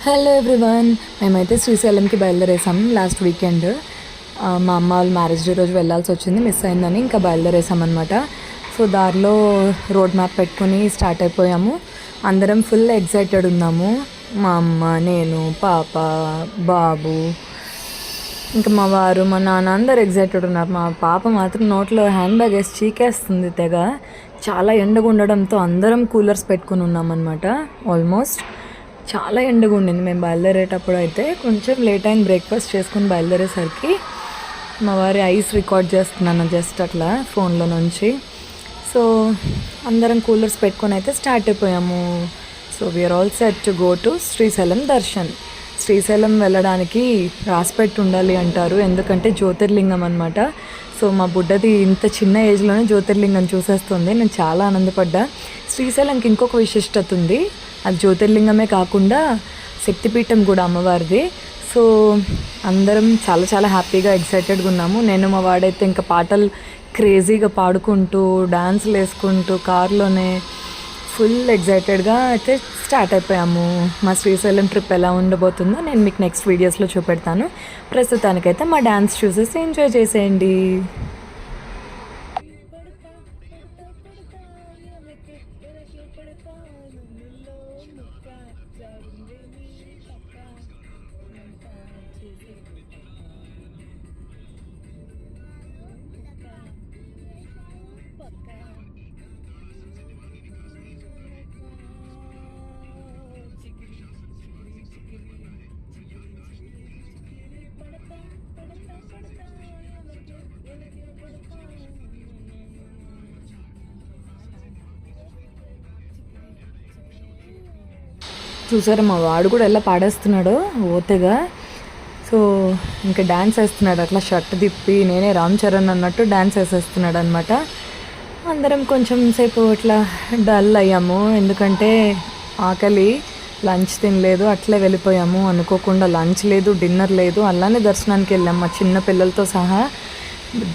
Hello everyone, మేమైతే శ్రీశైలంకి బయలుదేరేసాం last weekend. మా అమ్మ వాళ్ళ మ్యారేజ్ డే రోజు వెళ్ళాల్సి వచ్చింది, మిస్ అయిందని ఇంకా బయలుదేరేసాం అనమాట. సో దారిలో రోడ్ మ్యాప్ పెట్టుకుని స్టార్ట్ అయిపోయాము. అందరం ఫుల్ ఎగ్జైటెడ్ ఉన్నాము. మా అమ్మ, నేను, పాప, బాబు, ఇంకా మా వారు, మా నాన్న అందరు ఎగ్జైటెడ్ ఉన్నారు. మా పాప మాత్రం నోట్లో హ్యాండ్ బ్యాగ్ వేసి చీకేస్తుంది తెగ. చాలా ఎండగా ఉండడంతో అందరం కూలర్స్ పెట్టుకుని ఉన్నామన్నమాట. ఆల్మోస్ట్ చాలా ఎండగా ఉండింది. మేము బయలుదేరేటప్పుడు అయితే కొంచెం లేట్ అయిన బ్రేక్ఫాస్ట్ చేసుకుని బయలుదేరేసరికి మా వారి ఐస్ రికార్డ్ చేస్తున్నాను జస్ట్ అట్లా ఫోన్లో నుంచి. సో అందరం కూలర్స్ పెట్టుకొని అయితే స్టార్ట్ అయిపోయాము. So we're all set to go to Srisailam darshan. Srisailam వెళ్ళడానికి రాసిపెట్టి ఉండాలి అంటారు, ఎందుకంటే జ్యోతిర్లింగం అనమాట. సో మా బుడ్డది ఇంత చిన్న ఏజ్లోనే జ్యోతిర్లింగం చూసేస్తుంది. నేను చాలా ఆనందపడ్డా. శ్రీశైలంకి ఇంకొక విశిష్టత ఉంది, అది జ్యోతిర్లింగమే కాకుండా శక్తిపీఠం కూడా అమ్మవారిది. సో అందరం చాలా చాలా హ్యాపీగా ఎక్సైటెడ్గా ఉన్నాము. నేను మా వాడైతే ఇంకా పాటలు క్రేజీగా పాడుకుంటూ డాన్సులు వేసుకుంటూ కార్లోనే ఫుల్ ఎగ్జైటెడ్గా అయితే స్టార్ట్ అయిపోయాము. మా శ్రీశైలం ట్రిప్ ఎలా ఉండబోతుందో నేను మీకు నెక్స్ట్ వీడియోస్లో చూపెడతాను. ప్రస్తుతానికైతే మా డ్యాన్స్ చూసేసి ఎంజాయ్ చేసేయండి. చూసారా, మా వాడు కూడా ఎలా పాడేస్తున్నాడో ఓతేగా. సో ఇంకా డ్యాన్స్ వేస్తున్నాడు అట్లా షర్ట్ తిప్పి, నేనే రామ్ చరణ్ అన్నట్టు డ్యాన్స్ వేసేస్తున్నాడు అనమాట. అందరం కొంచెం సేపు అట్లా డల్ అయ్యాము, ఎందుకంటే ఆకలి, లంచ్ తినలేదు, అట్లే వెళ్ళిపోయాము. అనుకోకుండా లంచ్ లేదు, డిన్నర్ లేదు, అలానే దర్శనానికి వెళ్ళాము మా చిన్న పిల్లలతో సహా.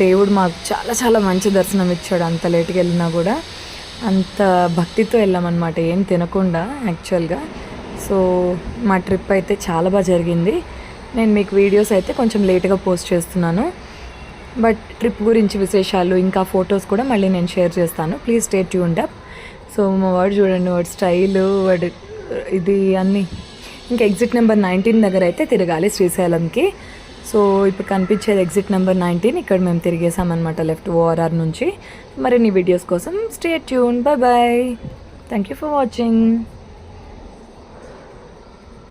దేవుడు మాకు చాలా చాలా మంచి దర్శనం ఇచ్చాడు, అంత లేట్గా వెళ్ళినా కూడా. అంత భక్తితో వెళ్ళామన్నమాట, ఏం తినకుండా యాక్చువల్గా. సో మా ట్రిప్ అయితే చాలా బాగా జరిగింది. నేను మీకు వీడియోస్ అయితే కొంచెం లేట్గా పోస్ట్ చేస్తున్నాను, బట్ ట్రిప్ గురించి విశేషాలు ఇంకా ఫొటోస్ కూడా మళ్ళీ నేను షేర్ చేస్తాను. Please stay tuned up. So మా వాడు చూడండి, వాడి స్టైలు, వాడు ఇది అన్నీ. ఇంకా ఎగ్జిట్ నెంబర్ 19 దగ్గర అయితే తిరగాలి శ్రీశైలంకి. సో ఇప్పుడు కనిపించేది ఎగ్జిట్ నెంబర్ 19. ఇక్కడ మేము తిరిగేసామన్నమాట లెఫ్ట్ ఓఆర్ఆర్ నుంచి. మరిన్ని వీడియోస్ కోసం stay tune. Bye bye. Thank you for watching.